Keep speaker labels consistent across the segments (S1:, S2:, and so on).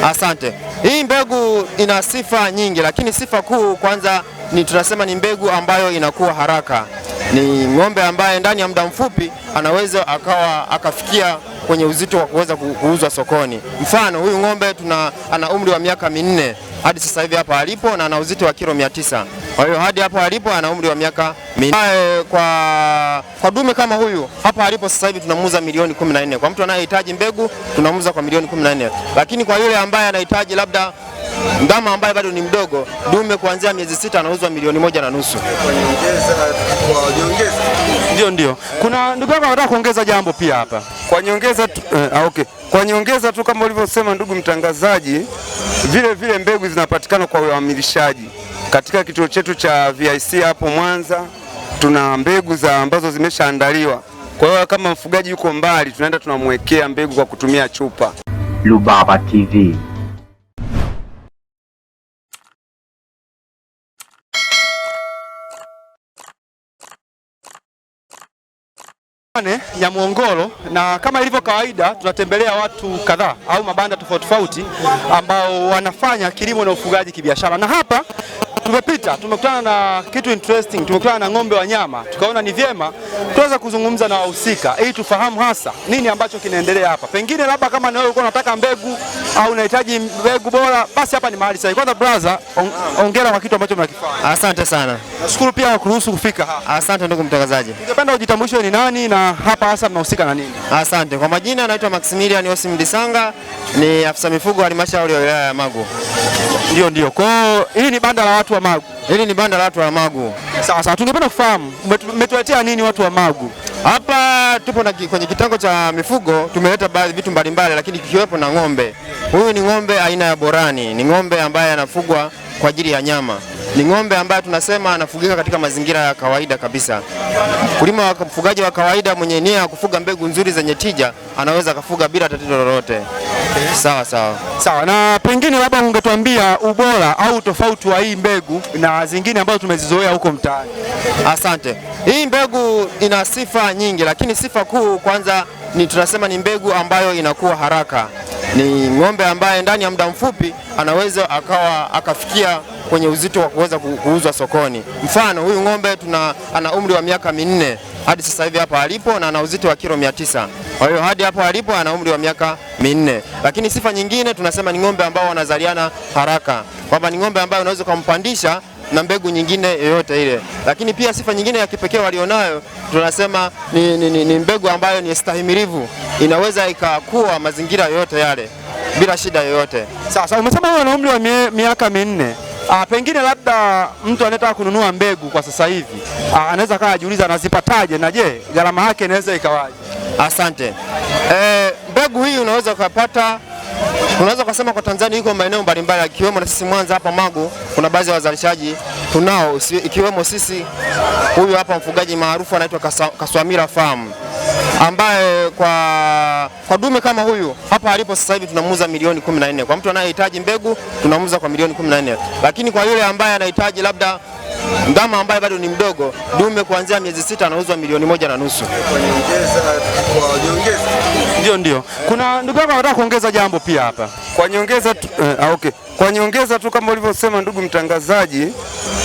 S1: Asante. Hii mbegu ina sifa nyingi, lakini sifa kuu kwanza ni tunasema ni mbegu ambayo inakuwa haraka. Ni ng'ombe ambaye ndani ya muda mfupi anaweza akafikia kwenye uzito wa kuweza kuuzwa sokoni. Mfano, huyu ng'ombe ana umri wa miaka 4 hadi sasa hivi hapa alipo, na ana uzito wa kilo 900. Kwa hiyo hadi hapo alipo ana umri wa miaka 4. Kwa dume kama huyu hapa alipo sasa hivi tunamuuza milioni 14. Kwa mtu anayehitaji mbegu tunamuuza kwa milioni 14. Lakini kwa yule ambaye anahitaji labda ndama ambaye bado ni mdogo, dume kuanzia miezi 6 anauzwa milioni 1.5.
S2: Ndio. Kuna ndugu yangu anataka kuongeza jambo pia hapa.
S3: Kwa nyongeza tu kama ulivyosema ndugu mtangazaji, vile mbegu zinapatikana kwa wamilishaji. Katika kituo chetu cha VIC hapo Mwanza tuna mbegu ambazo zimeshaandaliwa. Kwa hiyo kama mfugaji yuko mbali, tunaenda tunamwekea mbegu kwa kutumia chupa.
S4: Rubaba TV.
S2: Ya Muhongolo, na kama ilivyo kawaida tunatembelea watu kadhaa au mabanda tofauti ambao wanafanya kilimo na ufugaji kibiashara, na hapa tumekutana na kitu interesting. Tumekutana na ng'ombe wa nyama, tukaona ni vyema tuweza kuzungumza na wahusika ili tufahamu hasa nini ambacho kinaendelea hapa. Pengine labda kama na wewe ulikuwa unataka mbegu au unahitaji mbegu bora, basi hapa ni mahali sahihi. Kwanza brother, hongera kwa kitu ambacho mnakifanya.
S1: Asante sana.
S2: Nashukuru pia kwa kuruhusu kufika hapa.
S1: Asante ndugu mtangazaji.
S2: Ningependa ujitambulishe ni nani na hapa hasa mnahusika na nini?
S1: Asante. Kwa majina naitwa Maximilian Osim Disanga, ni afisa mifugo wa halmashauri ya wilaya ya Magu.
S2: Ndio. Kwa hii ni banda la watu wa Magu.
S1: Hili ni banda la watu wa Magu.
S2: Sawa. Tungependa kufahamu umetuletea nini watu wa Magu?
S1: Hapa tupo kwenye kitengo cha mifugo, tumeleta baadhi vitu mbalimbali, lakini kikiwepo na ng'ombe. Huyu ni ng'ombe aina ya Borani, ni ng'ombe ambaye anafugwa kwa ajili ya nyama. Ni ng'ombe ambaye tunasema anafugika katika mazingira ya kawaida kabisa. Mfugaji wa kawaida mwenye nia ya kufuga mbegu nzuri zenye tija anaweza kufuga bila tatizo lolote. Sawa. Na pengine labda ungetuambia ubora au tofauti wa hii mbegu na zingine ambazo tumezizoea huko mtaani. Asante. Hii mbegu ina sifa nyingi, lakini sifa kuu kwanza ni tunasema ni mbegu ambayo inakuwa haraka. Ni ng'ombe ambaye ndani ya muda mfupi anaweza akafikia kwenye uzito wa kuweza kuuzwa sokoni. Mfano, huyu ng'ombe ana umri wa miaka 4 hadi sasa hivi hapa alipo, na ana uzito wa kilo 900. Kwa hiyo hadi hapo alipo ana umri wa miaka 4. Lakini sifa nyingine tunasema ni ng'ombe ambao wanazaliana haraka, kwamba ni ng'ombe ambaye unaweza kumpandisha na mbegu nyingine yoyote ile. Lakini pia sifa nyingine ya kipekee walionayo tunasema ni mbegu ambayo ni stahimilivu, inaweza ikakua mazingira yoyote yale bila shida yoyote.
S2: Sasa umesema wewe una umri wa miaka 4. Pengine labda mtu anataka kununua mbegu kwa sasa hivi anaweza kaa ajiuliza anazipataje, na je, gharama yake inaweza ikawaje?
S1: Asante. Mbegu hii unaweza kusema kwa Tanzania iko maeneo mbalimbali, ikiwemo na sisi Mwanza hapa Magu kuna baadhi ya wazalishaji tunao, ikiwemo sisi. Huyu hapa mfugaji maarufu anaitwa Kaswamira Farm, ambaye kwa dume kama huyu hapa alipo sasa hivi tunamuuza milioni 14. Kwa mtu anayehitaji mbegu tunamuuza kwa milioni 14. Lakini kwa yule ambaye anahitaji labda ndama ambaye bado ni mdogo, dume kuanzia miezi 6 anauzwa milioni 1.5.
S2: Ndio. Kuna ndugu yangu anataka kuongeza jambo pia hapa.
S3: Kwa nyongeza tu kama ulivyosema ndugu mtangazaji,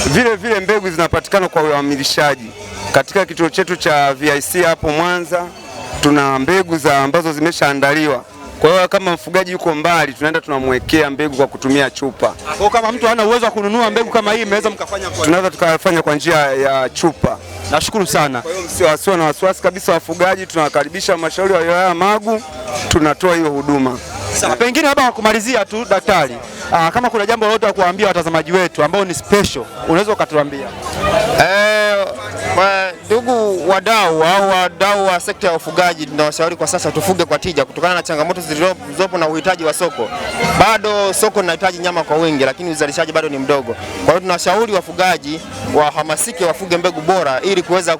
S3: vile mbegu zinapatikana kwa wamilishaji. Katika kituo chetu cha VIC hapo Mwanza tuna mbegu ambazo zimeshaandaliwa. Kwa hiyo kama mfugaji yuko mbali, tunaenda tunamwekea mbegu kwa kutumia chupa.
S2: Kwa kama mtu hana uwezo wa kununua mbegu kama hii, tunaweza
S3: tukafanya kwa njia ya chupa.
S2: Nashukuru sana.
S3: Kwa hiyo msio na wasiwasi kabisa wafugaji, tunawakaribisha halmashauri ya wilaya ya Magu, tunatoa hiyo huduma.
S2: Pengine labda kumalizia tu daktari, kama kuna jambo lolote la kuambia watazamaji wetu ambao ni special, unaweza ukatuambia?
S1: Ndugu wadau wa sekta ya ufugaji, tunawashauri kwa sasa tufuge kwa tija kutokana na changamoto zilizopo na uhitaji wa soko. Bado soko linahitaji nyama kwa wingi, lakini uzalishaji bado ni mdogo. Kwa hiyo tunashauri wafugaji wahamasike wafuge mbegu bora ili kuweza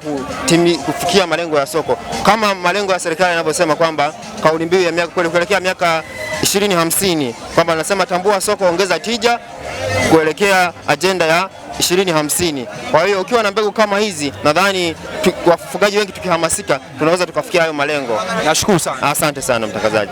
S1: kufikia malengo ya soko, kama malengo ya serikali yanavyosema kwamba kauli mbiu ya kuelekea miaka 2050 kwamba nasema tambua soko, ongeza tija, kuelekea ajenda ya 2050. Kwa hiyo ukiwa na mbegu kama hizi, nadhani wafugaji wengi tukihamasika tunaweza tukafikia hayo malengo.
S2: Nashukuru sana.
S1: Asante sana mtangazaji.